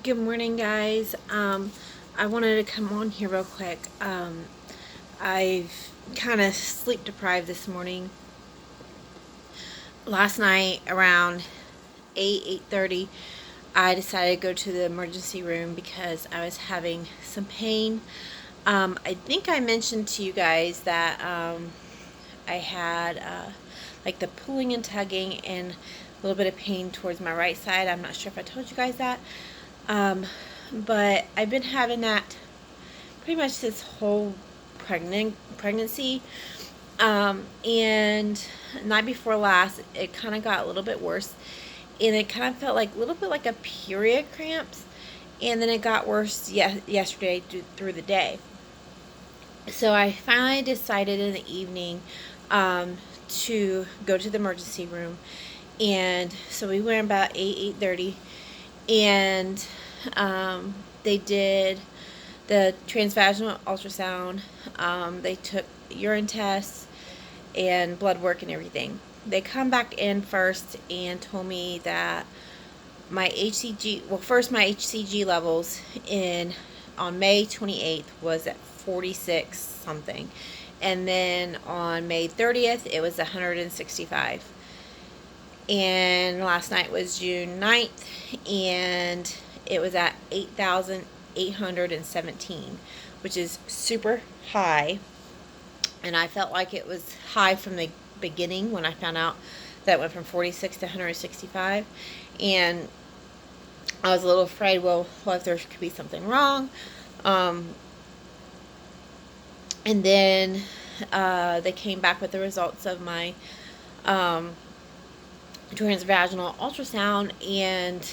Good morning, guys. I wanted to come on here real quick. I've kind of sleep deprived this morning. Last night around 8:30, I decided to go to the emergency room because I was having some pain. I think I mentioned to you guys that I had like the pulling and tugging and a little bit of pain towards my right side. I'm not sure if I told you guys that. Um, but I've been having that pretty much this whole pregnancy. And night before last, it kind of got a little bit worse, and it kind of felt like a little bit like a period cramps, and then it got worse yesterday through the day. So I finally decided in the evening to go to the emergency room, and so we went about 8:30, and they did the transvaginal ultrasound. They took urine tests and blood work and everything. They come back in first and told me that my HCG, well, first my HCG levels in on May 28th was at 46 something, and then on May 30th it was 165, and last night was June 9th and it was at 8,817, which is super high. And I felt like it was high from the beginning when I found out that it went from 46 to 165. And I was a little afraid, well, what if there could be something wrong? Um, and then they came back with the results of my transvaginal ultrasound, and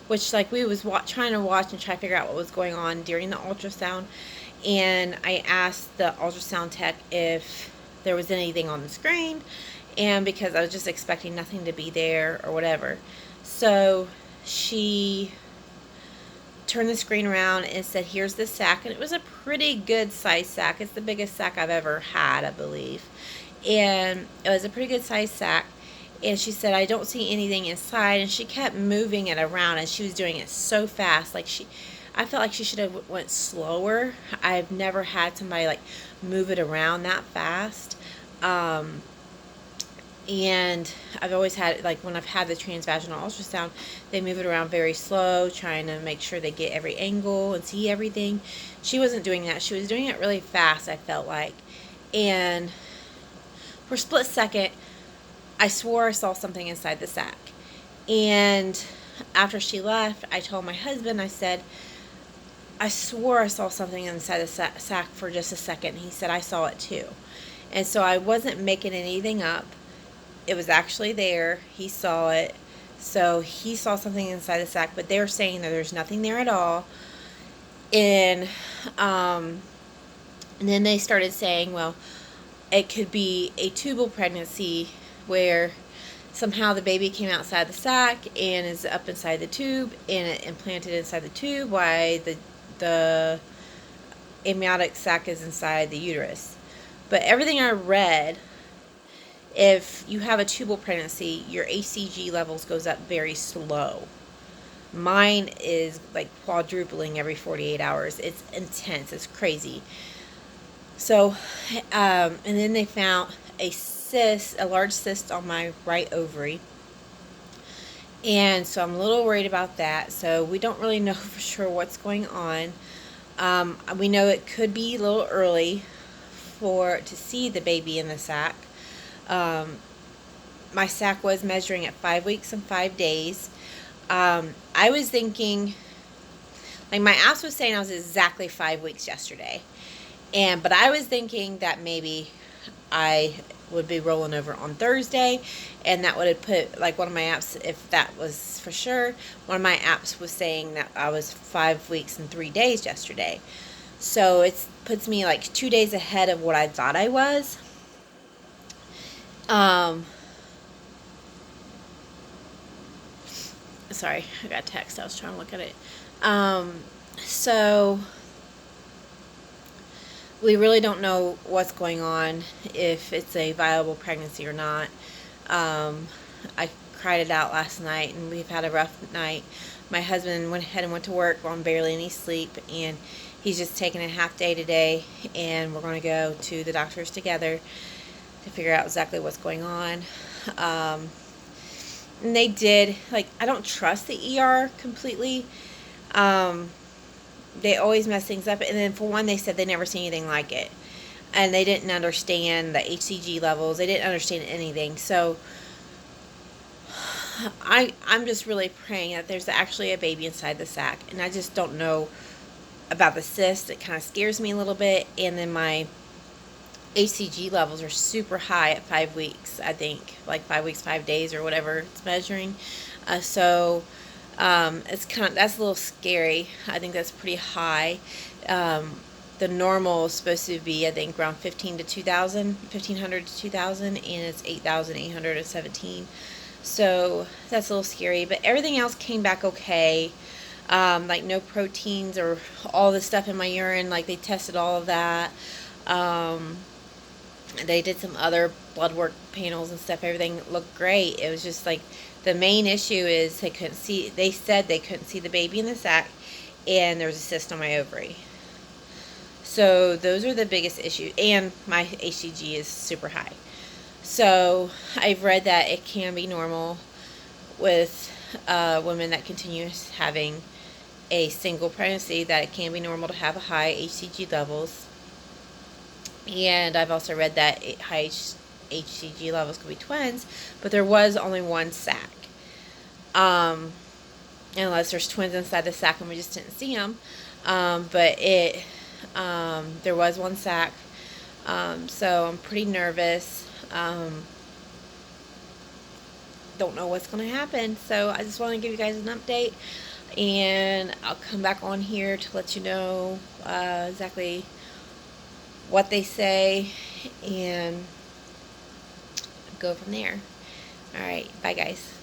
which, like, we was trying to watch and try to figure out what was going on during the ultrasound. And I asked the ultrasound tech if there was anything on the screen, and because I was just expecting nothing to be there or whatever. So she turned the screen around and said, here's the sac. And it was a pretty good size sac. It's the biggest sac I've ever had, I believe. And it was a pretty good size sac. And she said, I don't see anything inside. And she kept moving it around, and she was doing it so fast. I felt like she should have went slower. I've never had somebody like move it around that fast. And I've always had, like, when I've had the transvaginal ultrasound, they move it around very slow, trying to make sure they get every angle and see everything. She wasn't doing that. She was doing it really fast, I felt like. And for a split second, I swore I saw something inside the sac. And after she left, I told my husband, I said, I swore I saw something inside the sac for just a second. He said, I saw it too. And so I wasn't making anything up. It was actually there. He saw it. So he saw something inside the sac, but they're saying that there's nothing there at all. And and then they started saying, well, it could be a tubal pregnancy where somehow the baby came outside the sac and is up inside the tube, and it implanted inside the tube, while the amniotic sac is inside the uterus. But everything I read, if you have a tubal pregnancy, your HCG levels goes up very slow. Mine is like quadrupling every 48 hours. It's intense. It's crazy. So, and then they found a large cyst on my right ovary. And so I'm a little worried about that. So we don't really know for sure what's going on. We know it could be a little early to see the baby in the sac. My sac was measuring at 5 weeks and 5 days. I was thinking, like, my apps was saying I was exactly 5 weeks yesterday. But I was thinking that maybe I would be rolling over on Thursday, and that would have put, like, one of my apps, if that was for sure, one of my apps was saying that I was 5 weeks and 3 days yesterday. So it puts me like 2 days ahead of what I thought I was. Sorry, I got a text. I was trying to look at it. So we really don't know what's going on, if it's a viable pregnancy or not. I cried it out last night, and we've had a rough night. my husband went ahead and went to work on barely any sleep, and he's just taking a half day today, and we're going to go to the doctors together to figure out exactly what's going on. And they did, like, I don't trust the ER completely. They always mess things up, and then for one, they said they never seen anything like it, and they didn't understand the HCG levels. They didn't understand anything. So I'm just really praying that there's actually a baby inside the sac, and I just don't know about the cyst. It kind of scares me a little bit, and then my HCG levels are super high at 5 weeks. I think like 5 weeks, 5 days, or whatever it's measuring. So it's that's a little scary. I think that's pretty high. The normal is supposed to be, I think, around 1500 to 2000, and it's 8,817. So that's a little scary, but everything else came back okay. Like no proteins or all the stuff in my urine. Like they tested all of that. They did some other blood work panels and stuff. Everything looked great. It was just like the main issue is they couldn't see. They said they couldn't see the baby in the sac, and there was a cyst on my ovary. So those are the biggest issues, and my HCG is super high. So I've read that it can be normal with women that continue having a single pregnancy, that it can be normal to have a high HCG levels. And I've also read that high HCG levels could be twins, but there was only one sac. Unless there's twins inside the sac and we just didn't see them. But there was one sac. So I'm pretty nervous. Don't know what's going to happen. So I just want to give you guys an update. And I'll come back on here to let you know exactly what they say and go from there. Alright, bye guys.